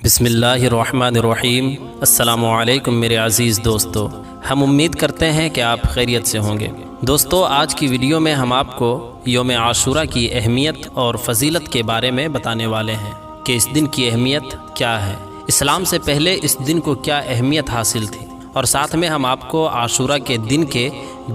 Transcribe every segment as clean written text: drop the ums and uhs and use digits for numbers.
بسم اللہ الرحمن الرحیم۔ السلام علیکم میرے عزیز دوستو، ہم امید کرتے ہیں کہ آپ خیریت سے ہوں گے۔ دوستو، آج کی ویڈیو میں ہم آپ کو یوم عاشورہ کی اہمیت اور فضیلت کے بارے میں بتانے والے ہیں کہ اس دن کی اہمیت کیا ہے، اسلام سے پہلے اس دن کو کیا اہمیت حاصل تھی، اور ساتھ میں ہم آپ کو عاشورہ کے دن کے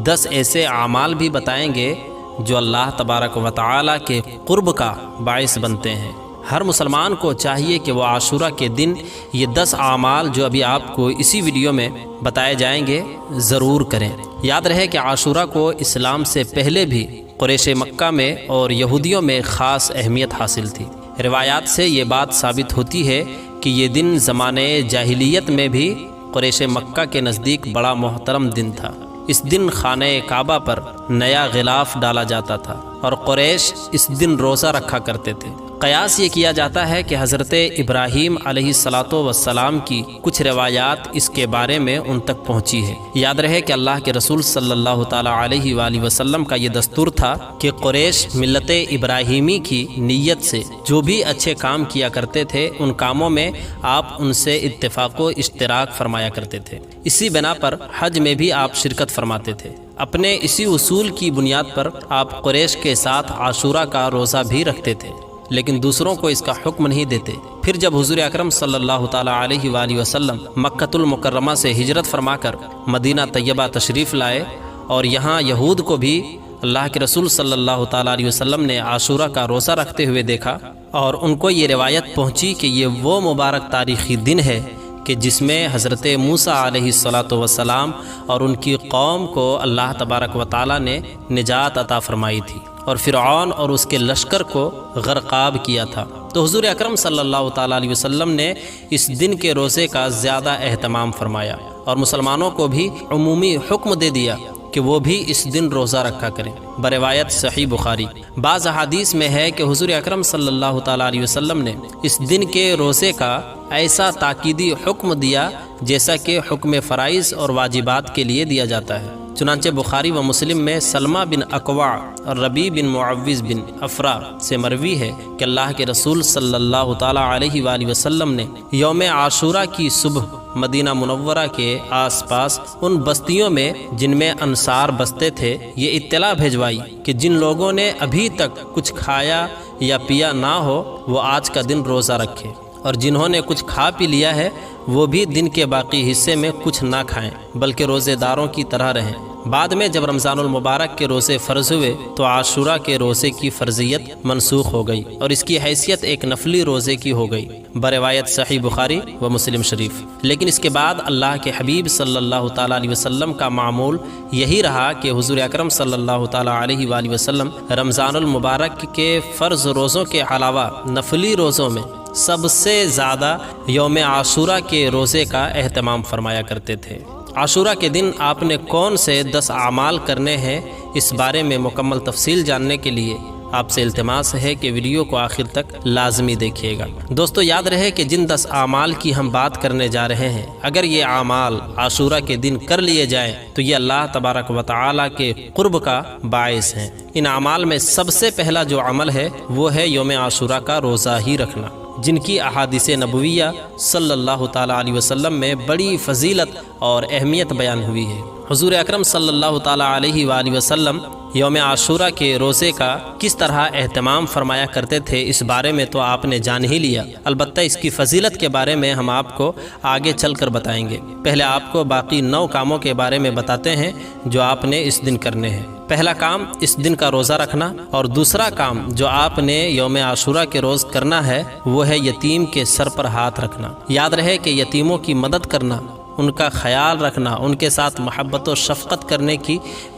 10 ایسے اعمال بھی بتائیں گے جو اللہ تبارک و تعالی کے قرب کا باعث بنتے ہیں۔ ہر مسلمان کو چاہیے کہ وہ عاشورہ کے دن یہ 10 اعمال جو ابھی آپ کو اسی ویڈیو میں بتائے جائیں گے ضرور کریں۔ یاد رہے کہ عاشورہ کو اسلام سے پہلے بھی قریش مکہ میں اور یہودیوں میں خاص اہمیت حاصل تھی۔ روایات سے یہ بات ثابت ہوتی ہے کہ یہ دن زمانے جاہلیت میں بھی قریش مکہ کے نزدیک بڑا محترم دن تھا۔ اس دن خانہ کعبہ پر نیا غلاف ڈالا جاتا تھا اور قریش اس دن روزہ رکھا کرتے تھے۔ قیاس یہ کیا جاتا ہے کہ حضرت ابراہیم علیہ السلام کی کچھ روایات اس کے بارے میں ان تک پہنچی ہے۔ یاد رہے کہ اللہ کے رسول صلی اللہ تعالیٰ علیہ وآلہ وسلم کا یہ دستور تھا کہ قریش ملت ابراہیمی کی نیت سے جو بھی اچھے کام کیا کرتے تھے ان کاموں میں آپ ان سے اتفاق و اشتراک فرمایا کرتے تھے۔ اسی بنا پر حج میں بھی آپ شرکت فرماتے تھے۔ اپنے اسی اصول کی بنیاد پر آپ قریش کے ساتھ عاشورہ کا روزہ بھی رکھتے تھے، لیکن دوسروں کو اس کا حکم نہیں دیتے۔ پھر جب حضور اکرم صلی اللہ تعالیٰ علیہ وآلہ وسلم مکۃ المکرمہ سے ہجرت فرما کر مدینہ طیبہ تشریف لائے اور یہاں یہود کو بھی اللہ کے رسول صلی اللہ تعالیٰ علیہ وسلم نے عاشورہ کا روزہ رکھتے ہوئے دیکھا، اور ان کو یہ روایت پہنچی کہ یہ وہ مبارک تاریخی دن ہے کہ جس میں حضرت موسیٰ علیہ السلام اور ان کی قوم کو اللہ تبارک و تعالیٰ نے نجات عطا فرمائی تھی اور فرعون اور اس کے لشکر کو غرقاب کیا تھا۔ تو حضور اکرم صلی اللہ تعالیٰ علیہ وسلم نے اس دن کے روزے کا زیادہ اہتمام فرمایا اور مسلمانوں کو بھی عمومی حکم دے دیا کہ وہ بھی اس دن روزہ رکھا کریں۔ بروایت صحیح بخاری بعض احادیث میں ہے کہ حضور اکرم صلی اللہ تعالیٰ علیہ وسلم نے اس دن کے روزے کا ایسا تاکیدی حکم دیا جیسا کہ حکم فرائض اور واجبات کے لیے دیا جاتا ہے۔ چنانچہ بخاری و مسلم میں سلمہ بن اکوع اور ربیع بن معوذ بن افرا سے مروی ہے کہ اللہ کے رسول صلی اللہ تعالیٰ علیہ وآلہ وسلم نے یوم عاشورہ کی صبح مدینہ منورہ کے آس پاس ان بستیوں میں جن میں انصار بستے تھے یہ اطلاع بھیجوائی کہ جن لوگوں نے ابھی تک کچھ کھایا یا پیا نہ ہو وہ آج کا دن روزہ رکھے، اور جنہوں نے کچھ کھا پی لیا ہے وہ بھی دن کے باقی حصے میں کچھ نہ کھائیں بلکہ روزے داروں کی طرح رہیں۔ بعد میں جب رمضان المبارک کے روزے فرض ہوئے تو عاشورہ کے روزے کی فرضیت منسوخ ہو گئی اور اس کی حیثیت ایک نفلی روزے کی ہو گئی، بروایت صحیح بخاری و مسلم شریف۔ لیکن اس کے بعد اللہ کے حبیب صلی اللہ تعالیٰ علیہ وسلم کا معمول یہی رہا کہ حضور اکرم صلی اللہ تعالیٰ علیہ وآلہ وسلم رمضان المبارک کے فرض روزوں کے علاوہ نفلی روزوں میں سب سے زیادہ یوم عاشورہ کے روزے کا اہتمام فرمایا کرتے تھے۔ عاشورہ کے دن آپ نے کون سے 10 اعمال کرنے ہیں اس بارے میں مکمل تفصیل جاننے کے لیے آپ سے التماس ہے کہ ویڈیو کو آخر تک لازمی دیکھیے گا۔ دوستو، یاد رہے کہ جن 10 اعمال کی ہم بات کرنے جا رہے ہیں اگر یہ اعمال عاشورہ کے دن کر لیے جائیں تو یہ اللہ تبارک و تعالیٰ کے قرب کا باعث ہیں۔ ان اعمال میں سب سے پہلا جو عمل ہے وہ ہے یوم عاشورہ کا روزہ ہی رکھنا، جن کی احادیث نبویہ صلی اللہ تعالیٰ علیہ وسلم میں بڑی فضیلت اور اہمیت بیان ہوئی ہے۔ حضور اکرم صلی اللہ تعالیٰ علیہ وآلہ وسلم یوم عاشورہ کے روزے کا کس طرح اہتمام فرمایا کرتے تھے اس بارے میں تو آپ نے جان ہی لیا، البتہ اس کی فضیلت کے بارے میں ہم آپ کو آگے چل کر بتائیں گے۔ پہلے آپ کو باقی 9 کاموں کے بارے میں بتاتے ہیں جو آپ نے اس دن کرنے ہیں۔ پہلا کام اس دن کا روزہ رکھنا، اور دوسرا کام جو آپ نے یوم عاشورہ کے روز کرنا ہے وہ ہے یتیم کے سر پر ہاتھ رکھنا۔ یاد رہے کہ یتیموں کی مدد کرنا، ان کا خیال رکھنا، ان کے ساتھ محبت و شفقت کرنے کی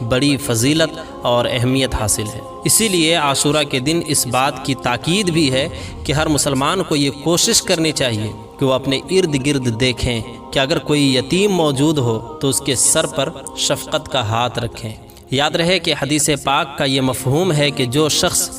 بڑی فضیلت اور اہمیت حاصل ہے۔ اسی لیے عاشورہ کے دن اس بات کی تاکید بھی ہے کہ ہر مسلمان کو یہ کوشش کرنی چاہیے کہ وہ اپنے ارد گرد دیکھیں کہ اگر کوئی یتیم موجود ہو تو اس کے سر پر شفقت کا ہاتھ رکھیں۔ یاد رہے کہ حدیث پاک کا یہ مفہوم ہے کہ جو شخص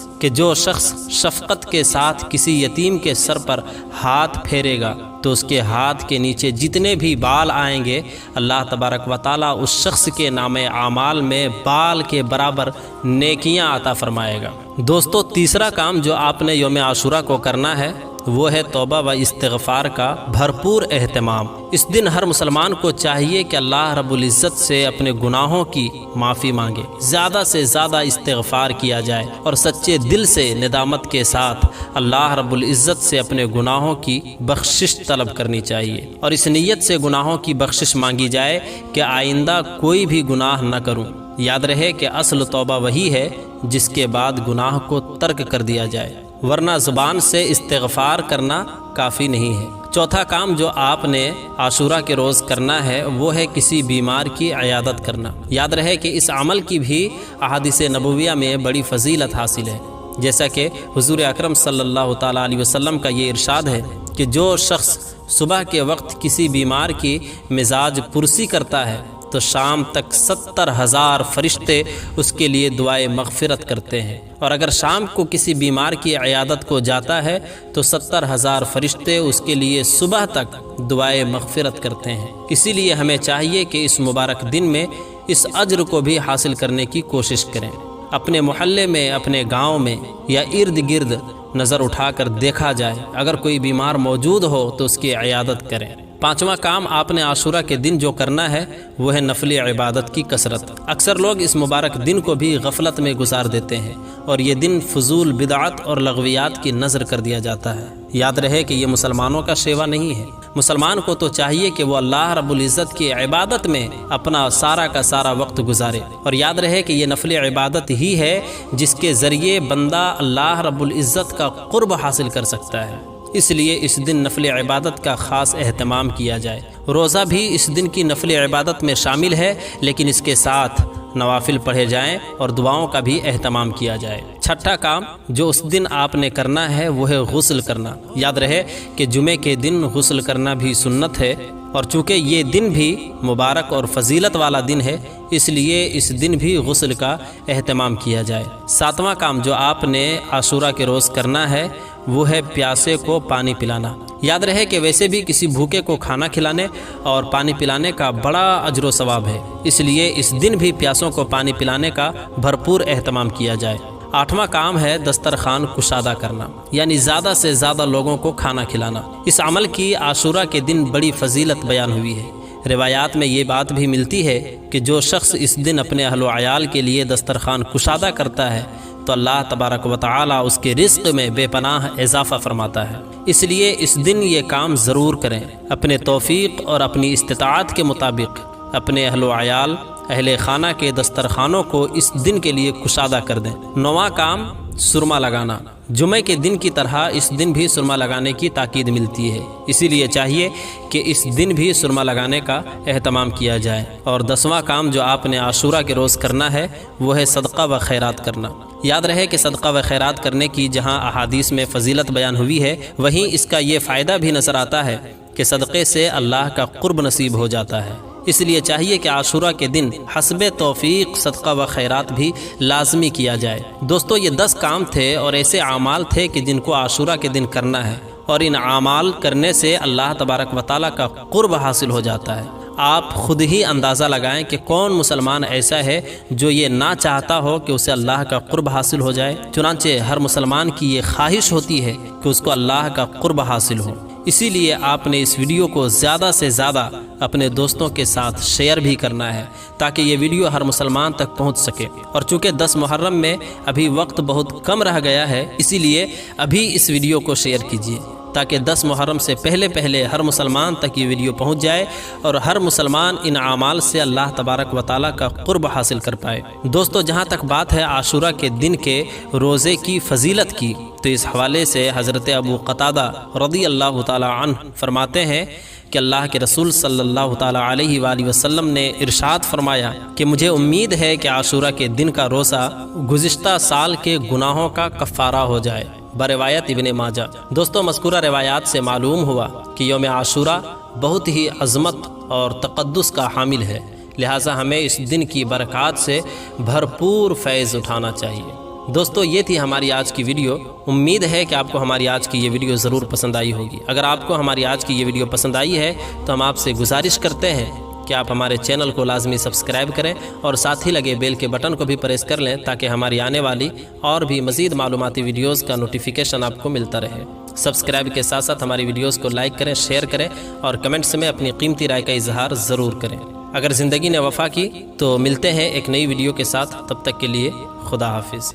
شفقت کے ساتھ کسی یتیم کے سر پر ہاتھ پھیرے گا تو اس کے ہاتھ کے نیچے جتنے بھی بال آئیں گے اللہ تبارک و تعالیٰ اس شخص کے نام اعمال میں بال کے برابر نیکیاں عطا فرمائے گا۔ دوستو، تیسرا کام جو آپ نے یوم عاشورہ کو کرنا ہے وہ ہے توبہ و استغفار کا بھرپور اہتمام۔ اس دن ہر مسلمان کو چاہیے کہ اللہ رب العزت سے اپنے گناہوں کی معافی مانگے، زیادہ سے زیادہ استغفار کیا جائے اور سچے دل سے ندامت کے ساتھ اللہ رب العزت سے اپنے گناہوں کی بخشش طلب کرنی چاہیے، اور اس نیت سے گناہوں کی بخشش مانگی جائے کہ آئندہ کوئی بھی گناہ نہ کروں۔ یاد رہے کہ اصل توبہ وہی ہے جس کے بعد گناہ کو ترک کر دیا جائے، ورنہ زبان سے استغفار کرنا کافی نہیں ہے۔ چوتھا کام جو آپ نے عاشورہ کے روز کرنا ہے وہ ہے کسی بیمار کی عیادت کرنا۔ یاد رہے کہ اس عمل کی بھی احادیث نبویہ میں بڑی فضیلت حاصل ہے، جیسا کہ حضور اکرم صلی اللہ تعالیٰ علیہ وسلم کا یہ ارشاد ہے کہ جو شخص صبح کے وقت کسی بیمار کی مزاج پرسی کرتا ہے تو شام تک 70,000 فرشتے اس کے لیے دعائے مغفرت کرتے ہیں، اور اگر شام کو کسی بیمار کی عیادت کو جاتا ہے تو 70,000 فرشتے اس کے لیے صبح تک دعائے مغفرت کرتے ہیں۔ اسی لیے ہمیں چاہیے کہ اس مبارک دن میں اس اجر کو بھی حاصل کرنے کی کوشش کریں۔ اپنے محلے میں، اپنے گاؤں میں یا ارد گرد نظر اٹھا کر دیکھا جائے، اگر کوئی بیمار موجود ہو تو اس کی عیادت کریں۔ پانچواں کام آپ نے عاشورہ کے دن جو کرنا ہے وہ ہے نفل عبادت کی کثرت۔ اکثر لوگ اس مبارک دن کو بھی غفلت میں گزار دیتے ہیں اور یہ دن فضول بدعت اور لغویات کی نذر کر دیا جاتا ہے۔ یاد رہے کہ یہ مسلمانوں کا شیوا نہیں ہے۔ مسلمان کو تو چاہیے کہ وہ اللہ رب العزت کی عبادت میں اپنا سارا کا سارا وقت گزارے، اور یاد رہے کہ یہ نفل عبادت ہی ہے جس کے ذریعے بندہ اللہ رب العزت کا قرب حاصل کر سکتا ہے۔ اس لیے اس دن نفل عبادت کا خاص اہتمام کیا جائے۔ روزہ بھی اس دن کی نفل عبادت میں شامل ہے، لیکن اس کے ساتھ نوافل پڑھے جائیں اور دعاؤں کا بھی اہتمام کیا جائے۔ چھٹا کام جو اس دن آپ نے کرنا ہے وہ ہے غسل کرنا۔ یاد رہے کہ جمعے کے دن غسل کرنا بھی سنت ہے، اور چونکہ یہ دن بھی مبارک اور فضیلت والا دن ہے اس لیے اس دن بھی غسل کا اہتمام کیا جائے۔ ساتواں کام جو آپ نے عاشورہ کے روز کرنا ہے وہ ہے پیاسے کو پانی پلانا۔ یاد رہے کہ ویسے بھی کسی بھوکے کو کھانا کھلانے اور پانی پلانے کا بڑا اجر و ثواب ہے، اس لیے اس دن بھی پیاسوں کو پانی پلانے کا بھرپور اہتمام کیا جائے۔ آٹھواں کام ہے دسترخوان کشادہ کرنا، یعنی زیادہ سے زیادہ لوگوں کو کھانا کھلانا۔ اس عمل کی عاشورہ کے دن بڑی فضیلت بیان ہوئی ہے۔ روایات میں یہ بات بھی ملتی ہے کہ جو شخص اس دن اپنے اہل و عیال کے لیے دسترخوان کشادہ کرتا ہے تو اللہ تبارک و تعالی اس کے رزق میں بے پناہ اضافہ فرماتا ہے۔ اس لیے اس دن یہ کام ضرور کریں، اپنے توفیق اور اپنی استطاعت کے مطابق اپنے اہل و عیال، اہل خانہ کے دسترخوانوں کو اس دن کے لیے کشادہ کر دیں۔ نواں کام سرما لگانا۔ جمعے کے دن کی طرح اس دن بھی سرما لگانے کی تاکید ملتی ہے، اسی لیے چاہیے کہ اس دن بھی سرما لگانے کا اہتمام کیا جائے۔ اور 10واں کام جو آپ نے عاشورہ کے روز کرنا ہے وہ ہے صدقہ و خیرات کرنا۔ یاد رہے کہ صدقہ و خیرات کرنے کی جہاں احادیث میں فضیلت بیان ہوئی ہے، وہیں اس کا یہ فائدہ بھی نظر آتا ہے کہ صدقے سے اللہ کا قرب نصیب ہو جاتا ہے۔ اس لیے چاہیے کہ عاشورہ کے دن حسب توفیق صدقہ و خیرات بھی لازمی کیا جائے۔ دوستو یہ 10 کام تھے اور ایسے اعمال تھے کہ جن کو عاشورہ کے دن کرنا ہے، اور ان اعمال کرنے سے اللہ تبارک و تعالیٰ کا قرب حاصل ہو جاتا ہے۔ آپ خود ہی اندازہ لگائیں کہ کون مسلمان ایسا ہے جو یہ نہ چاہتا ہو کہ اسے اللہ کا قرب حاصل ہو جائے۔ چنانچہ ہر مسلمان کی یہ خواہش ہوتی ہے کہ اس کو اللہ کا قرب حاصل ہو۔ اسی لیے آپ نے اس ویڈیو کو زیادہ سے زیادہ اپنے دوستوں کے ساتھ شیئر بھی کرنا ہے تاکہ یہ ویڈیو ہر مسلمان تک پہنچ سکے۔ اور چونکہ 10 محرم میں ابھی وقت بہت کم رہ گیا ہے، اسی لیے ابھی اس ویڈیو کو شیئر کیجیے تاکہ 10 محرم سے پہلے ہر مسلمان تک یہ ویڈیو پہنچ جائے اور ہر مسلمان ان اعمال سے اللہ تبارک و تعالیٰ کا قرب حاصل کر پائے۔ دوستو جہاں تک بات ہے عاشورہ کے دن کے روزے کی فضیلت کی، تو اس حوالے سے حضرت ابو قتادہ رضی اللہ تعالیٰ عنہ فرماتے ہیں کہ اللہ کے رسول صلی اللہ تعالیٰ علیہ وآلہ وسلم نے ارشاد فرمایا کہ مجھے امید ہے کہ عاشورہ کے دن کا روزہ گزشتہ سال کے گناہوں کا کفارہ ہو جائے، بروایت ابن ماجہ۔ دوستو مذکورہ روایات سے معلوم ہوا کہ یوم عاشورہ بہت ہی عظمت اور تقدس کا حامل ہے، لہٰذا ہمیں اس دن کی برکات سے بھرپور فیض اٹھانا چاہیے۔ دوستو یہ تھی ہماری آج کی ویڈیو۔ امید ہے کہ آپ کو ہماری آج کی یہ ویڈیو ضرور پسند آئی ہوگی۔ اگر آپ کو ہماری آج کی یہ ویڈیو پسند آئی ہے تو ہم آپ سے گزارش کرتے ہیں کہ آپ ہمارے چینل کو لازمی سبسکرائب کریں اور ساتھ ہی لگے بیل کے بٹن کو بھی پریس کر لیں تاکہ ہماری آنے والی اور بھی مزید معلوماتی ویڈیوز کا نوٹیفیکیشن آپ کو ملتا رہے۔ سبسکرائب کے ساتھ ساتھ ہماری ویڈیوز کو لائک کریں، شیئر کریں اور کمنٹس میں اپنی قیمتی رائے کا اظہار ضرور کریں۔ اگر زندگی نے وفا کی تو ملتے ہیں ایک نئی ویڈیو کے ساتھ، تب تک کے لیے خدا حافظ۔